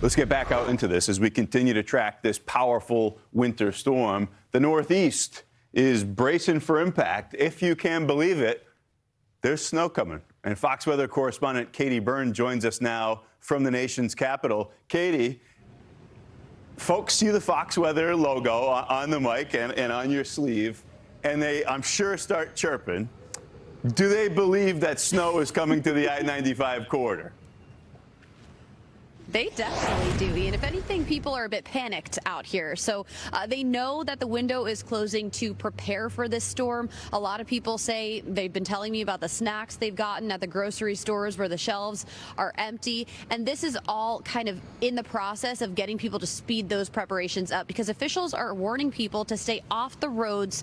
Let's get back out into this as we continue to track this powerful winter storm. The Northeast is bracing for impact. If you can believe it, there's snow coming. And Fox Weather Correspondent Katie Byrne joins us now from the nation's capital. Katie, folks see the Fox Weather logo on the mic and on your sleeve, and they, I'm sure, start chirping. Do they believe that snow is coming to the I-95 corridor? They definitely do, Ian. If anything, people are a bit panicked out here. So they know that the window is closing to prepare for this storm. A lot of people say, they've been telling me about the snacks they've gotten at the grocery stores where the shelves are empty. And this is all kind of in the process of getting people to speed those preparations up, because officials are warning people to stay off the roads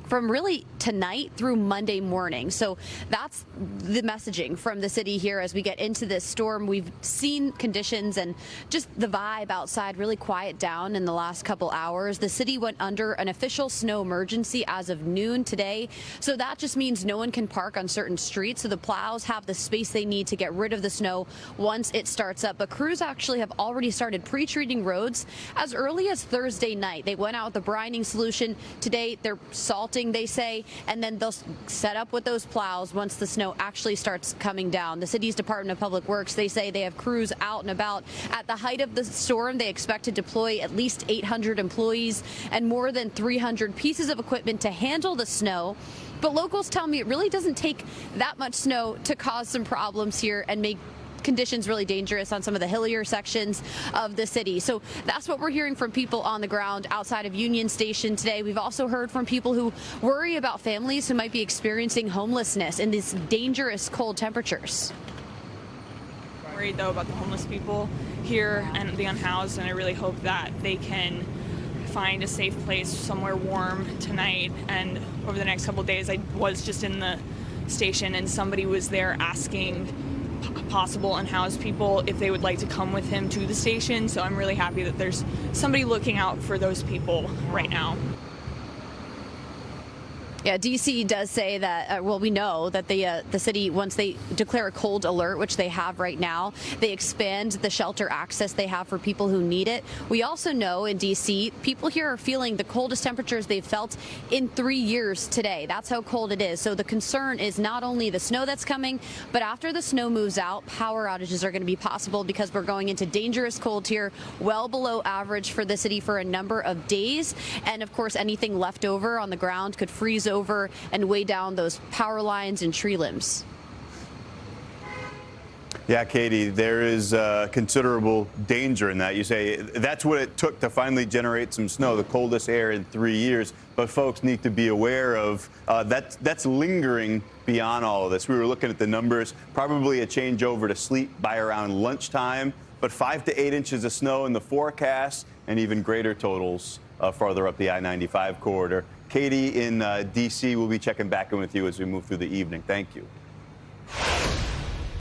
from really tonight through Monday morning. So that's the messaging from the city here as we get into this storm. We've seen conditions and just the vibe outside really quiet down in the last couple hours. The city went under an official snow emergency as of noon today. So that just means no one can park on certain streets. So the plows have the space they need to get rid of the snow once it starts up. But crews actually have already started pre-treating roads as early as Thursday night. They went out with a brining solution. Today they're salting, they say, and then they'll set up with those plows once the snow actually starts coming down. The city's Department of Public Works, they say they have crews out and about. At the height of the storm, they expect to deploy at least 800 employees and more than 300 pieces of equipment to handle the snow. But locals tell me it really doesn't take that much snow to cause some problems here and make conditions really dangerous on some of the hillier sections of the city. So that's what we're hearing from people on the ground outside of Union Station today. We've also heard from people who worry about families who might be experiencing homelessness in these dangerous cold temperatures. I'm worried though about the homeless people here and the unhoused, and I really hope that they can find a safe place somewhere warm tonight. And over the next couple of days, I was just in the station and somebody was there asking possible unhoused people if they would like to come with him to the station. So I'm really happy that there's somebody looking out for those people right now. Yeah, D.C. does say that, well, we know that the city, once they declare a cold alert, which they have right now, they expand the shelter access they have for people who need it. We also know in D.C., people here are feeling the coldest temperatures they've felt in 3 years today. That's how cold it is. So the concern is not only the snow that's coming, but after the snow moves out, power outages are going to be possible because we're going into dangerous cold here, well below average for the city for a number of days. And of course, anything left over on the ground could freeze over and weigh down those power lines and tree limbs. Yeah, Katie, there is considerable danger in that. You say that's what it took to finally generate some snow, the coldest air in 3 years. But folks need to be aware of that's lingering beyond all of this. We were looking at the numbers, probably a changeover to sleet by around lunchtime, but 5 to 8 inches of snow in the forecast and even greater totals farther up the I-95 corridor. Katie in D.C. will be checking back in with you as we move through the evening. Thank you.